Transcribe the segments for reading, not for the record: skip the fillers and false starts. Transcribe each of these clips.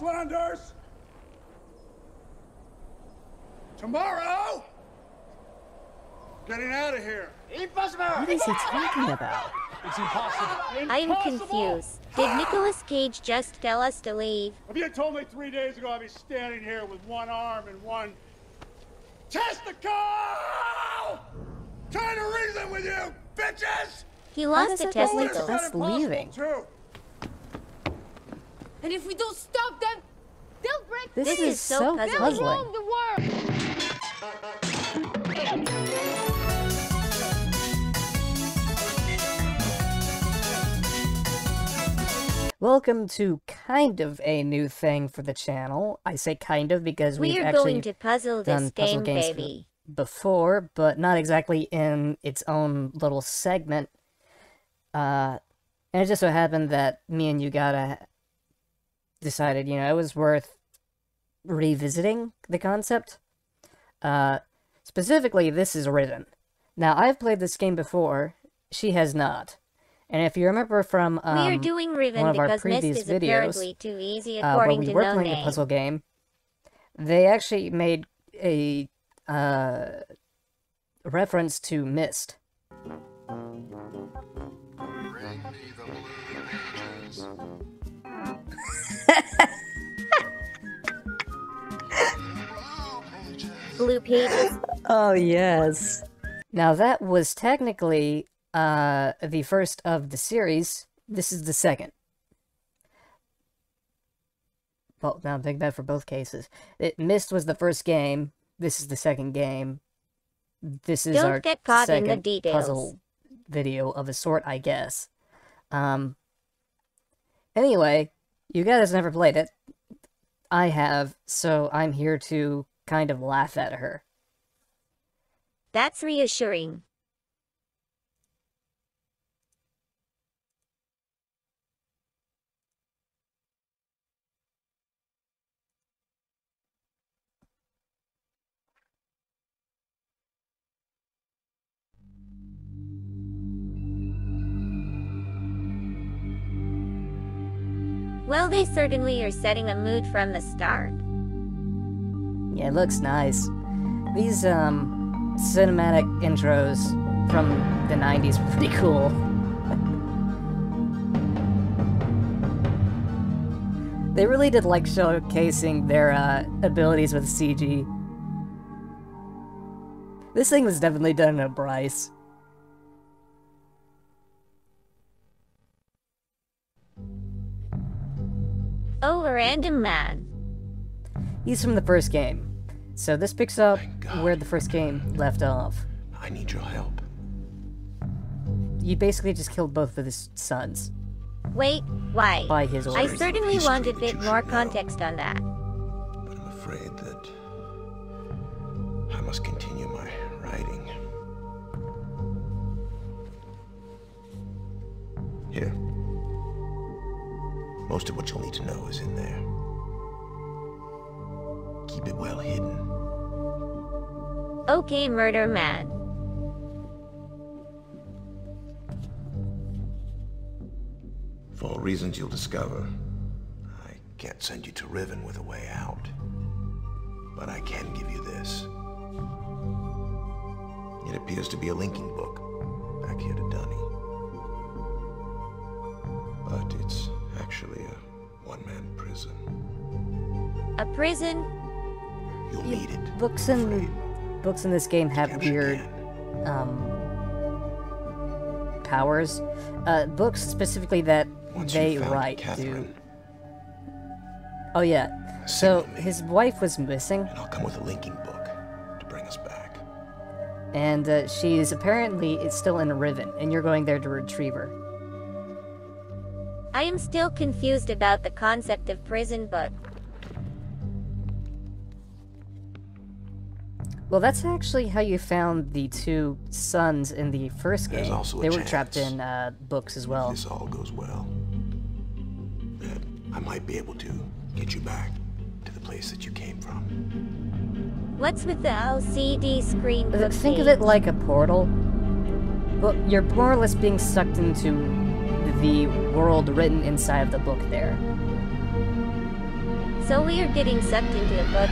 Flanders! Tomorrow! Getting out of here! Impossible! What is he talking about? It's impossible! I'm confused. Did Nicolas Cage just tell us to leave? If you had told me 3 days ago I'd be standing here with one arm and one testicle! Trying to reason with you, bitches! He How lost does a that relate to testicle. us leaving? Too. And if we don't stop them, they'll break This is is so so puzzling. they'll puzzling. roam the world. Welcome to kind of a new thing for the channel. I say kind of because we've We are actually going to puzzle done this puzzle game, games baby. before, but not exactly in its own little segment. And it just so happened that me and Yugata decided, you know, it was worth revisiting the concept. Specifically, this is Riven. Now, I've played this game before. She has not. And if you remember from We are doing Riven one of our because Mist previous is videos, apparently too easy where according we to were No playing a Name. puzzle game, they actually made a reference to Myst. Blue Pages. Oh, yes. Now, that was technically the first of the series. This is the second. Well, now think about for both cases. Myst was the first game. This is the second game. This is Don't our get caught in second the details. puzzle video of a sort, I guess. Anyway, you guys never played it. I have, so I'm here to kind of laugh at her. That's reassuring. Well, they certainly are setting a mood from the start. Yeah, it looks nice. These, cinematic intros from the 90s were pretty cool. They really did like showcasing their, abilities with CG. This thing was definitely done in a Bryce. Oh, a random man. He's from the first game. So this picks up where the first game left off. I need your help. You basically just killed both of his sons. Wait, why? By his I orders. certainly History want a that bit you more should know. context on that. But I'm afraid that I must continue my writing. Here. Most of what you'll need to know is in there. Keep it well hidden. Okay, murder man. For reasons you'll discover, I can't send you to Riven with a way out. But I can give you this. It appears to be a linking book back here to Dunny. But it's actually a one-man prison. A prison? You'll need it. Books I'm in afraid. books in this game have Capture weird Dan. powers. Books specifically that Once they you've found write do. Catherine, Oh yeah. So signal me, his wife was missing, and I'll come with a linking book to bring us back. and she's apparently still in Riven, and you're going there to retrieve her. I am still confused about the concept of prison book. Well, that's actually how you found the two sons in the first There's game. also a They were chance. trapped in books as well. If this all goes well, then I might be able to get you back to the place that you came from. What's with the LCD screen book Think of it page? like a portal. Well, you're more or less being sucked into the world written inside of the book there. So we are getting sucked into a book.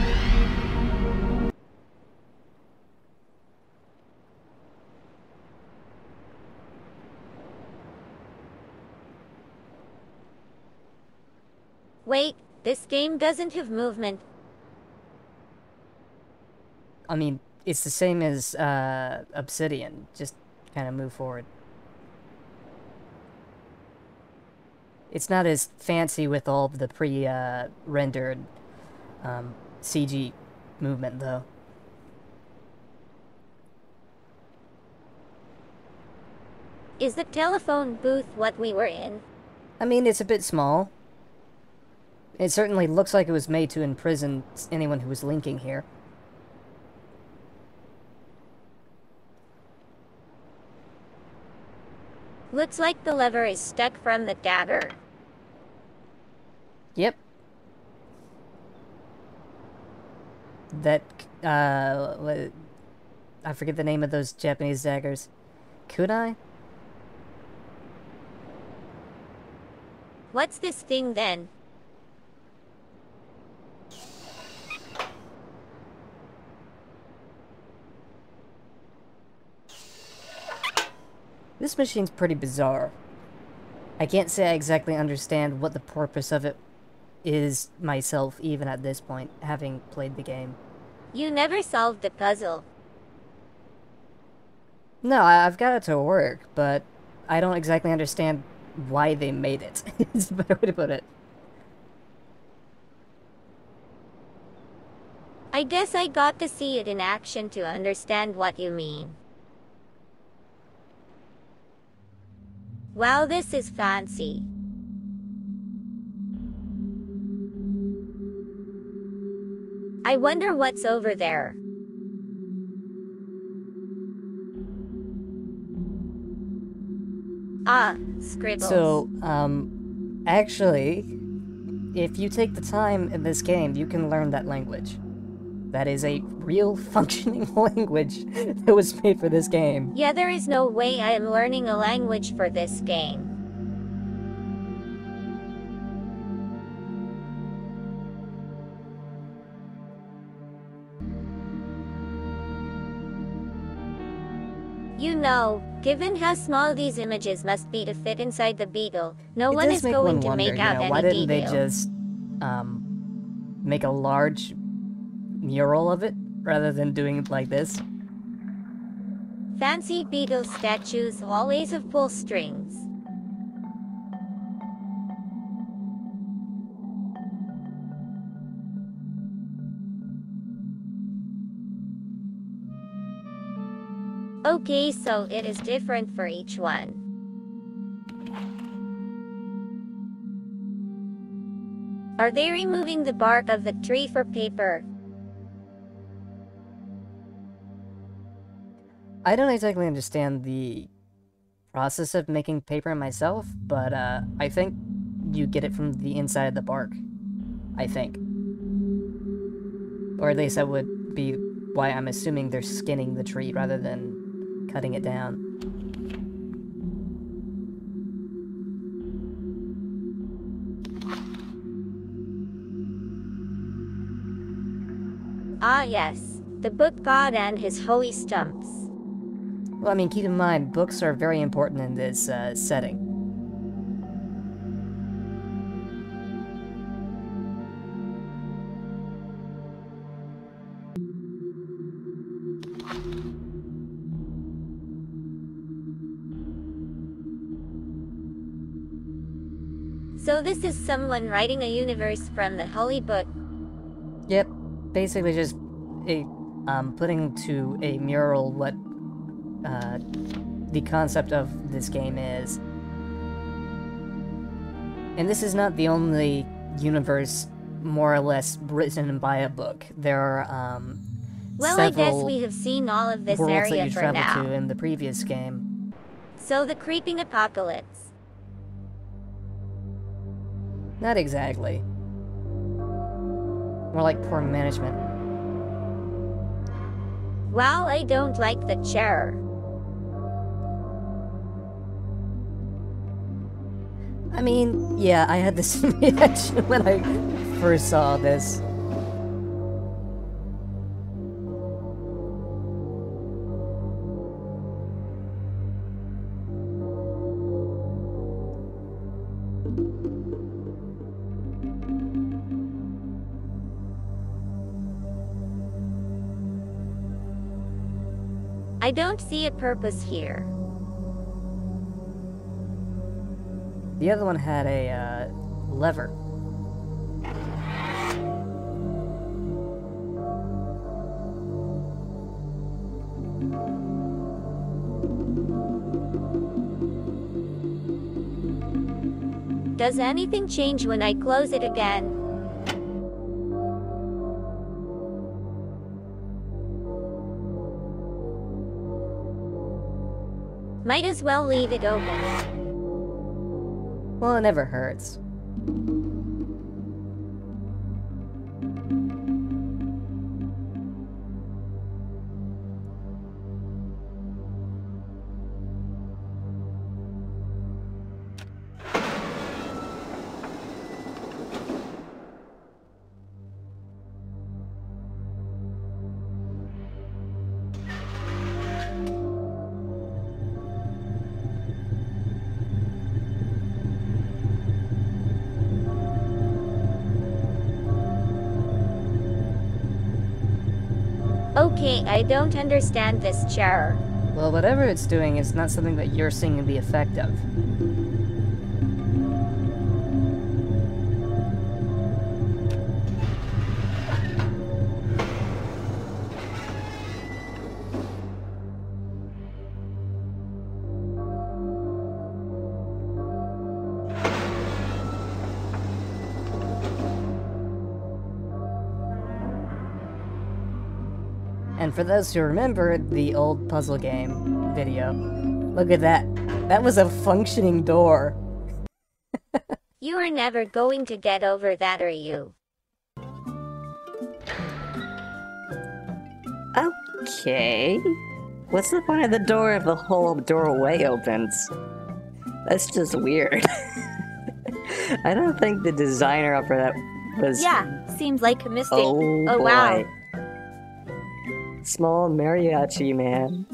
Wait, this game doesn't have movement. I mean, it's the same as Obsidian. Just kind of move forward. It's not as fancy with all of the pre-rendered CG movement, though. Is the telephone booth what we were in? I mean, it's a bit small. It certainly looks like it was made to imprison anyone who was linking here. Looks like the lever is stuck from the dagger. Yep. That, I forget the name of those Japanese daggers. Kunai? What's this thing then? This machine's pretty bizarre. I can't say I exactly understand what the purpose of it is myself, even at this point, having played the game. You never solved the puzzle. No, I've got it to work, but I don't exactly understand why they made it. It's a better way to put it. I guess I got to see it in action to understand what you mean. Wow, this is fancy. I wonder what's over there. Ah, scribbles. So, actually, if you take the time in this game, you can learn that language. That is a real functioning language that was made for this game. Yeah, there is no way I am learning a language for this game. You know, given how small these images must be to fit inside the beetle, no one is going to make out any why didn't they detail. just make a large mural of it rather than doing it like this? Fancy beetle statues always have pull strings. Okay, so it is different for each one. Are they removing the bark of the tree for paper? I don't exactly understand the process of making paper myself, but I think you get it from the inside of the bark. I think. Or at least that would be why I'm assuming they're skinning the tree rather than cutting it down. Ah yes, the book god and his holy stumps. Well, I mean, keep in mind, books are very important in this setting. So this is someone writing a universe from the holy book. Yep, basically just putting to a mural what the concept of this game is. And this is not the only universe more or less written by a book. There are Well, I guess several we have seen all of this worlds that area you for travel now. to in the previous game. So the creeping apocalypse. Not exactly. More like poor management. Wow, I don't like the chair. I mean, yeah, I had the same reaction when I first saw this. I don't see a purpose here. The other one had a, lever. Does anything change when I close it again? Might as well leave it open. Well, it never hurts. Okay, I don't understand this chair. Well, whatever it's doing is not something that you're seeing the effect of. And for those who remember the old puzzle game video, look at that. That was a functioning door. You are never going to get over that, are you? Okay. What's the point of the door if the whole doorway opens? That's just weird. I don't think the designer for that was... Yeah, seems like a mistake. Oh boy. Wow. Small mariachi man.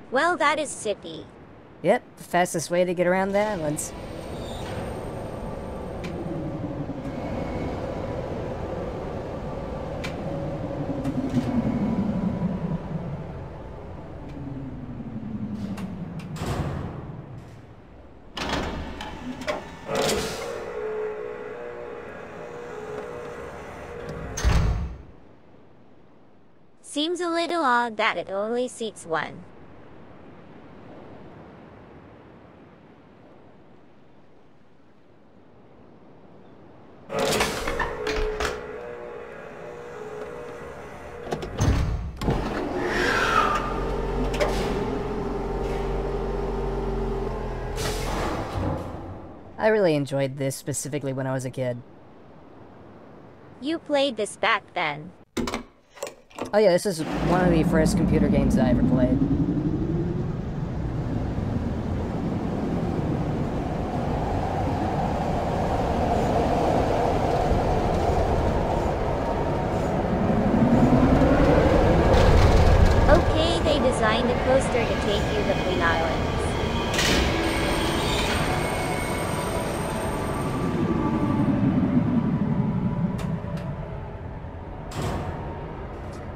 Well, that is sippy. Yep, the fastest way to get around the islands. Seems a little odd that it only seats one. I really enjoyed this specifically when I was a kid. You played this back then. Oh yeah, this is one of the first computer games that I ever played. Okay, they designed a coaster to take you between islands.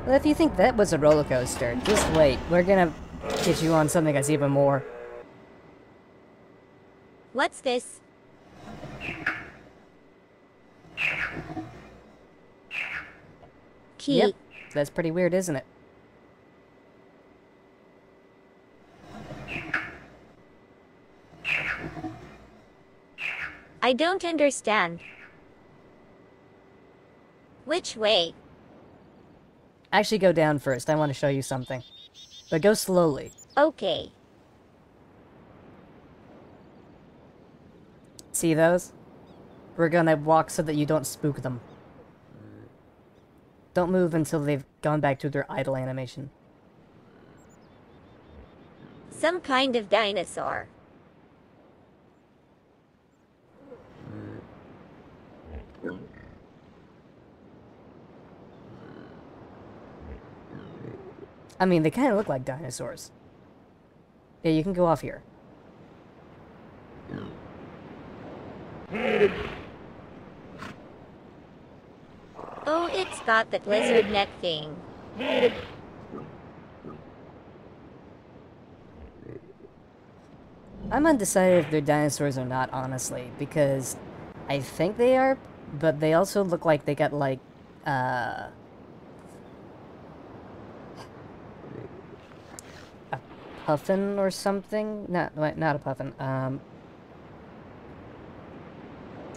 Well, if you think that was a roller coaster, just wait. We're gonna get you on something that's even more. What's this? Key. Yep, that's pretty weird, isn't it? I don't understand. Which way? Actually, go down first. I want to show you something. But go slowly. Okay. See those? We're gonna walk so that you don't spook them. Don't move until they've gone back to their idle animation. Some kind of dinosaur. I mean, they kind of look like dinosaurs. Yeah, you can go off here. Oh, it's got that lizard neck thing. I'm undecided if they're dinosaurs or not, honestly, because I think they are, but they also look like they got, like, a puffin or something? Not a puffin, what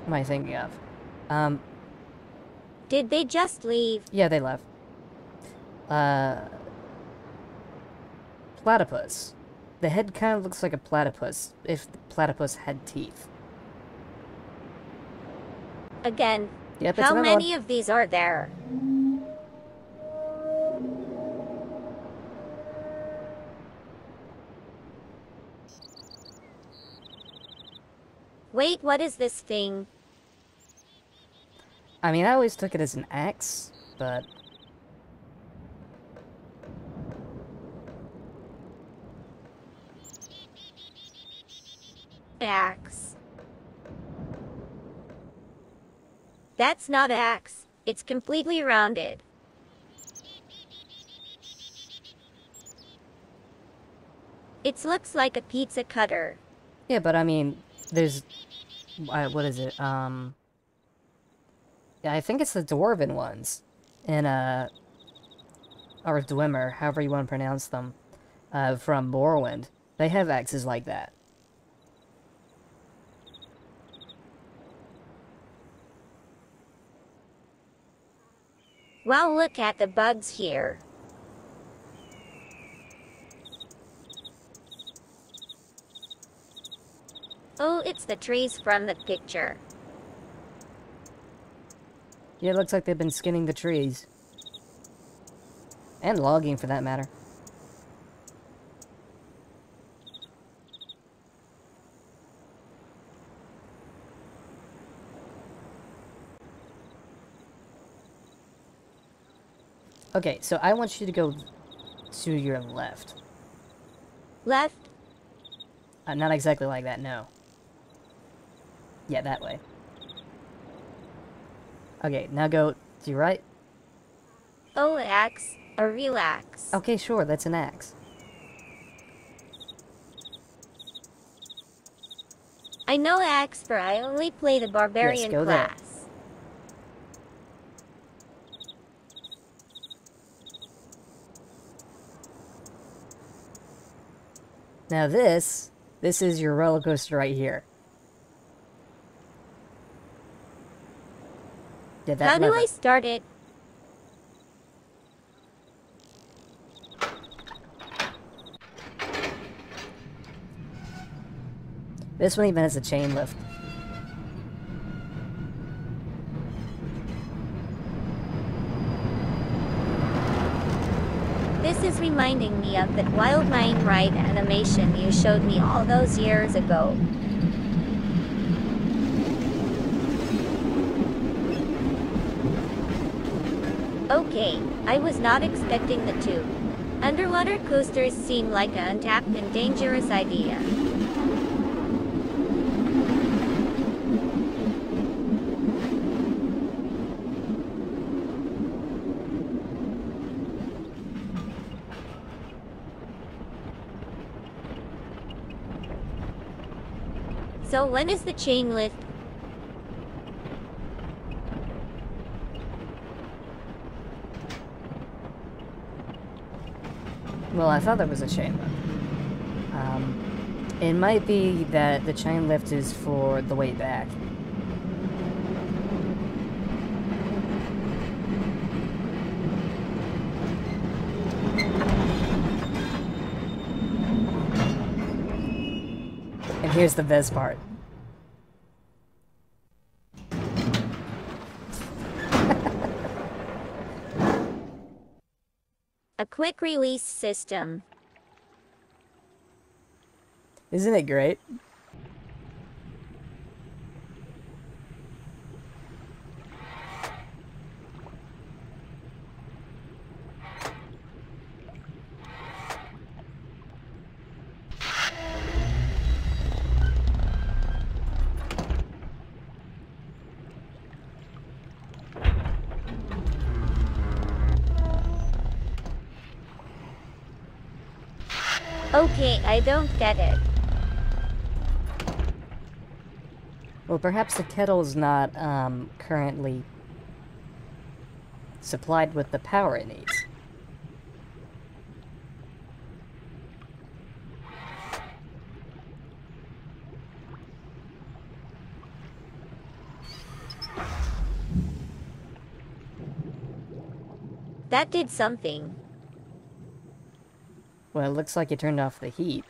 am I thinking of? Did they just leave? Yeah, they left. Platypus. The head kind of looks like a platypus, if the platypus had teeth. Again, Yep, it's how another many one. of these are there? Wait, what is this thing? I mean, I always took it as an axe, but... Axe. That's not axe. It's completely rounded. It looks like a pizza cutter. Yeah, but I mean, there's... what is it? Yeah, I think it's the Dwarven ones. In, or Dwemer, however you want to pronounce them. From Morrowind. They have axes like that. Wow, look at the bugs here. Oh, it's the trees from the picture. Yeah, it looks like they've been skinning the trees. And logging, for that matter. Okay, so I want you to go to your left. Left? Not exactly like that, no. Yeah, that way. Okay, now go to your right. Oh, axe. A real axe. Okay, sure, that's an axe. I know axe, but I only play the barbarian Yes, go there. class. Now this is your roller coaster right here. Yeah, that How do lever. I start it? This one even has a chain lift. This is reminding me of that wild mine ride animation you showed me all those years ago. Okay, I was not expecting the two. Underwater coasters seem like an untapped and dangerous idea. So when is the chain lift? Well, I thought there was a chain lift. It might be that the chain lift is for the way back. And here's the best part. A quick release system. Isn't it great? Okay, I don't get it. Well, perhaps the kettle's not, currently supplied with the power it needs. That did something. Well, it looks like you turned off the heat.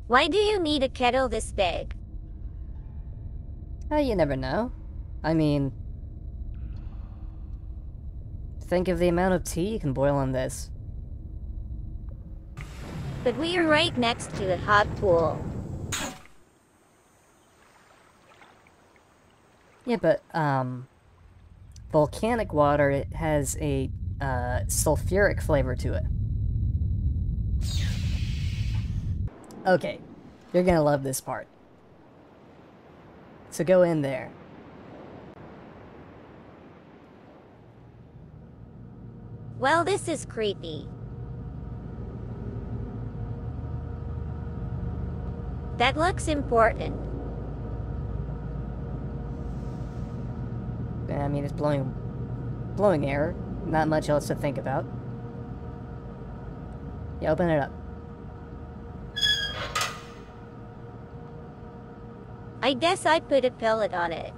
Why do you need a kettle this big? You never know. I mean, think of the amount of tea you can boil on this. But we are right next to the hot pool. Yeah, but, volcanic water, it has a, sulfuric flavor to it. Okay, you're gonna love this part. So go in there. Well, this is creepy. That looks important. I mean, it's blowing air. Not much else to think about. Yeah, open it up. I guess I put a pellet on it.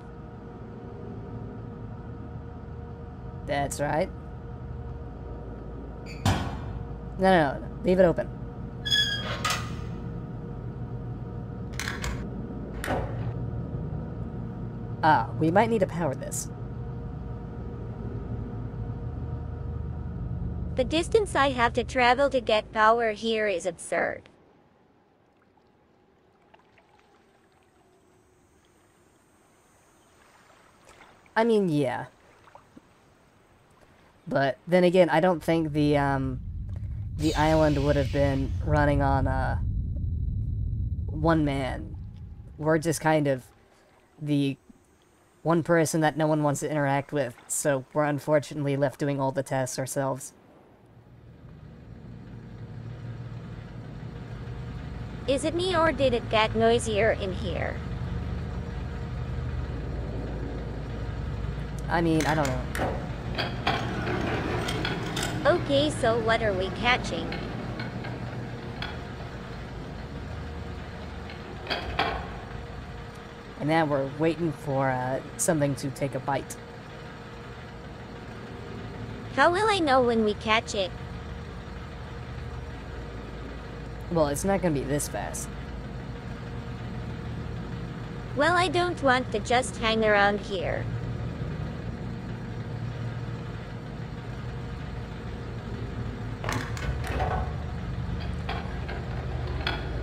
That's right. No. Leave it open. Ah, we might need to power this. The distance I have to travel to get power here is absurd. I mean, yeah. But then again, I don't think the island would have been running on one man. We're just kind of the one person that no one wants to interact with, so we're unfortunately left doing all the tests ourselves. Is it me or did it get noisier in here? I mean, I don't know. Okay, so what are we catching? And now we're waiting for something to take a bite. How will I know when we catch it? Well, it's not gonna be this fast. Well, I don't want to just hang around here.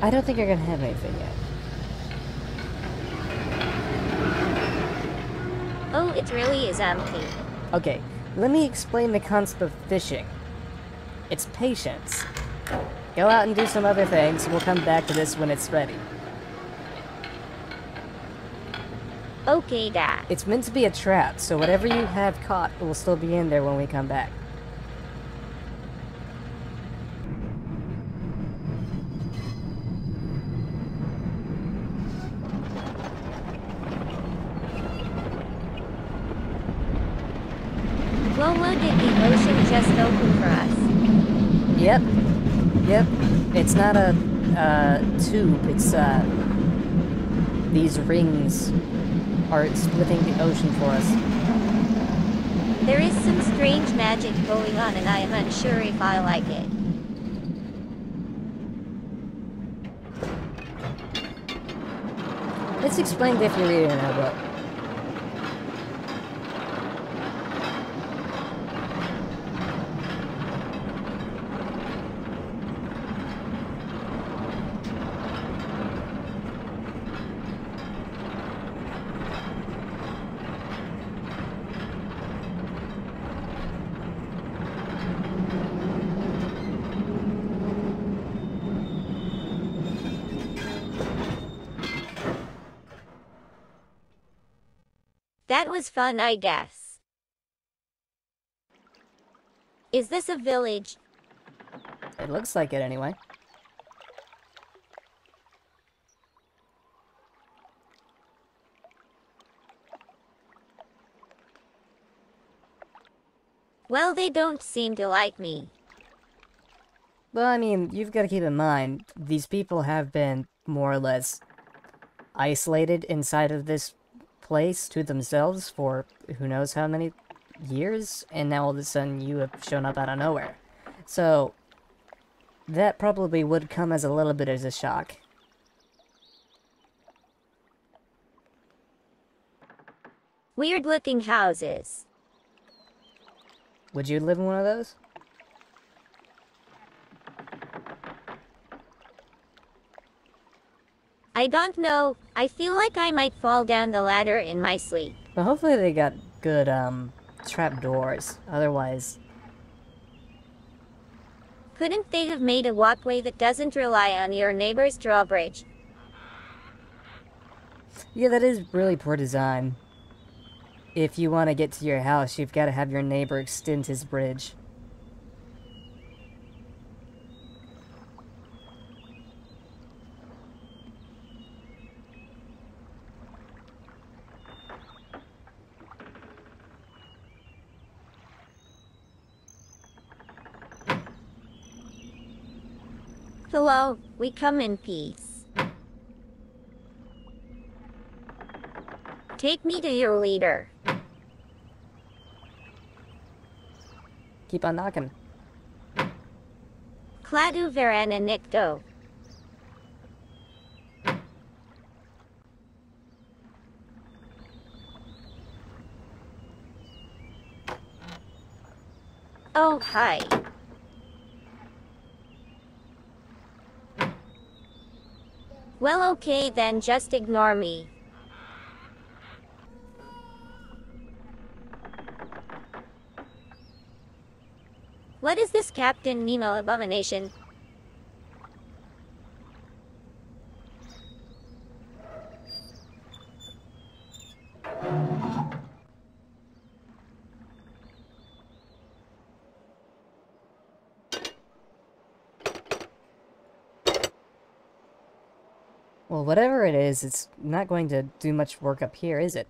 I don't think you're gonna have anything yet. Oh, it really is empty. Okay, let me explain the concept of fishing. It's patience. Go out and do some other things, we'll come back to this when it's ready. Okay, Dad. It's meant to be a trap, so whatever you have caught will still be in there when we come back. Well, what did the ocean just open for us? Yep. It's not a, tube, it's, these rings are splitting the ocean for us. There is some strange magic going on and I am unsure if I like it. It's explained if you read it in our book. That was fun, I guess. Is this a village? It looks like it anyway. Well, they don't seem to like me. Well, I mean, you've got to keep in mind, these people have been more or less isolated inside of this place to themselves for who knows how many years, and now all of a sudden you have shown up out of nowhere. So, that probably would come as a little bit as a shock. Weird looking houses. Would you live in one of those? I don't know. I feel like I might fall down the ladder in my sleep. But hopefully they got good, trap doors. Otherwise... Couldn't they have made a walkway that doesn't rely on your neighbor's drawbridge? Yeah, that is really poor design. If you want to get to your house, you've got to have your neighbor extend his bridge. Hello, we come in peace. Take me to your leader. Keep on knocking. Cladu Verana Nicto. Oh, hi. Well, okay then, just ignore me. What is this Captain Nemo abomination? Well, whatever it is, it's not going to do much work up here, is it?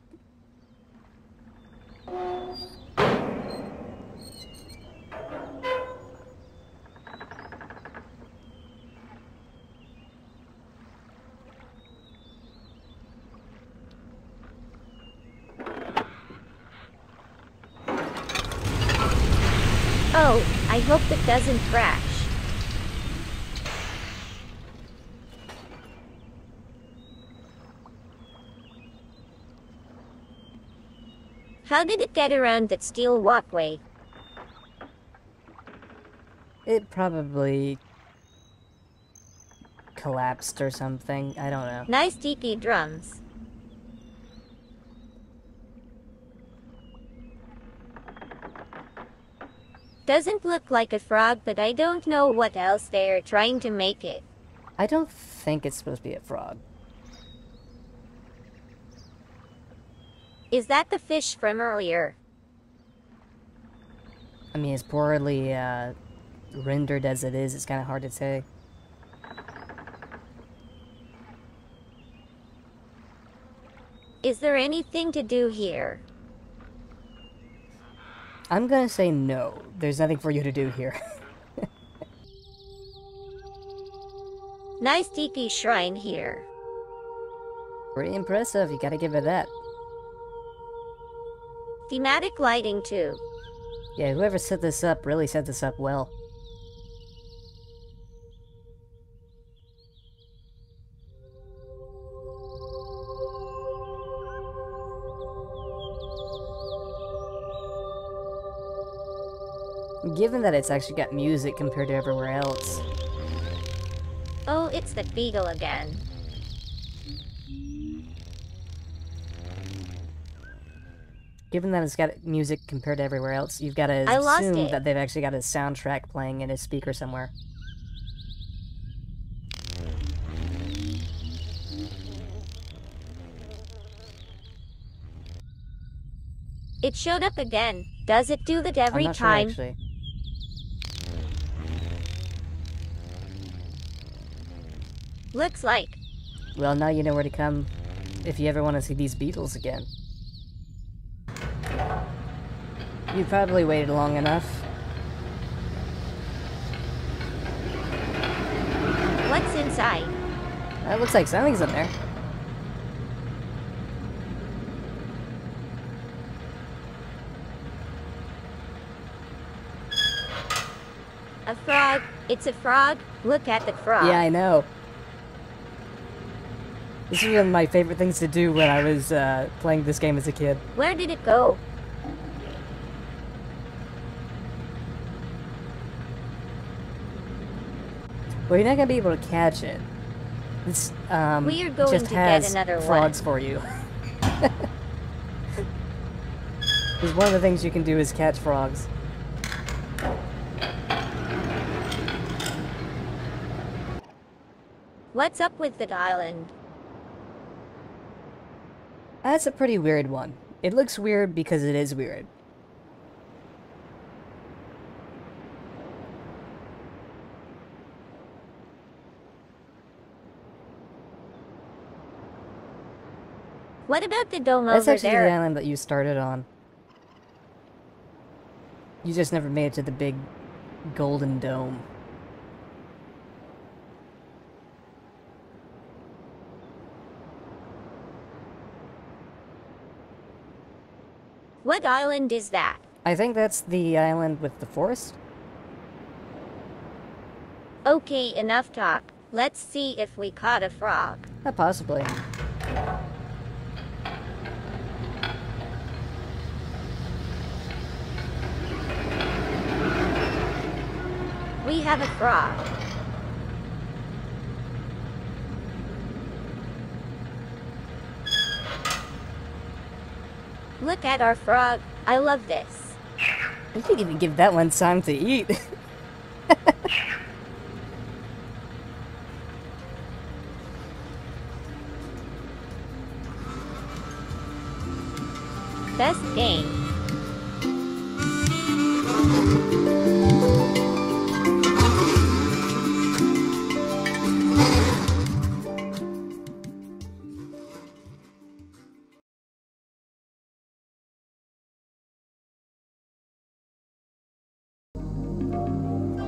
Oh, I hope it doesn't crash. How did it get around that steel walkway? It probably collapsed or something. I don't know. Nice tiki drums. Doesn't look like a frog, but I don't know what else they're trying to make it. I don't think it's supposed to be a frog. Is that the fish from earlier? I mean, as poorly rendered as it is, it's kind of hard to say. Is there anything to do here? I'm gonna say no. There's nothing for you to do here. Nice tiki shrine here. Pretty impressive, you gotta give it that. Thematic lighting too. Yeah, whoever set this up really set this up well. Given that it's actually got music compared to everywhere else. Oh, it's that beetle again. Given that it's got music compared to everywhere else, you've got to assume that they've actually got a soundtrack playing in a speaker somewhere. It showed up again. Does it do that every I'm not sure, time? actually. Looks like. Well, now you know where to come if you ever want to see these beetles again. You probably waited long enough. What's inside? That looks like something's in there. A frog. It's a frog. Look at the frog. Yeah, I know. This is one of my favorite things to do when I was playing this game as a kid. Where did it go? Well, you're not gonna be able to catch it. This We are going just to has get another frogs for you. Because one of the things you can do is catch frogs. What's up with that island? That's a pretty weird one. It looks weird because it is weird. What about the dome That's over actually there? the island that you started on. You just never made it to the big golden dome. What island is that? I think that's the island with the forest. Okay, enough talk. Let's see if we caught a frog. Possibly. We have a frog. Look at our frog. I love this. You didn't even give that one time to eat. Best game.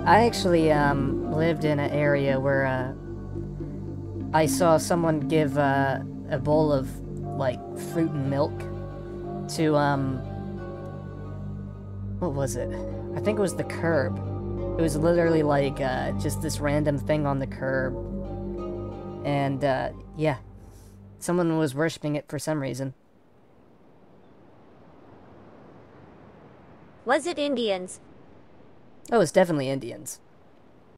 I actually lived in an area where I saw someone give a bowl of like fruit and milk to what was it? I think it was the curb. It was literally like just this random thing on the curb, and yeah, someone was worshiping it for some reason. Was it Indians? Oh, it's definitely Indians.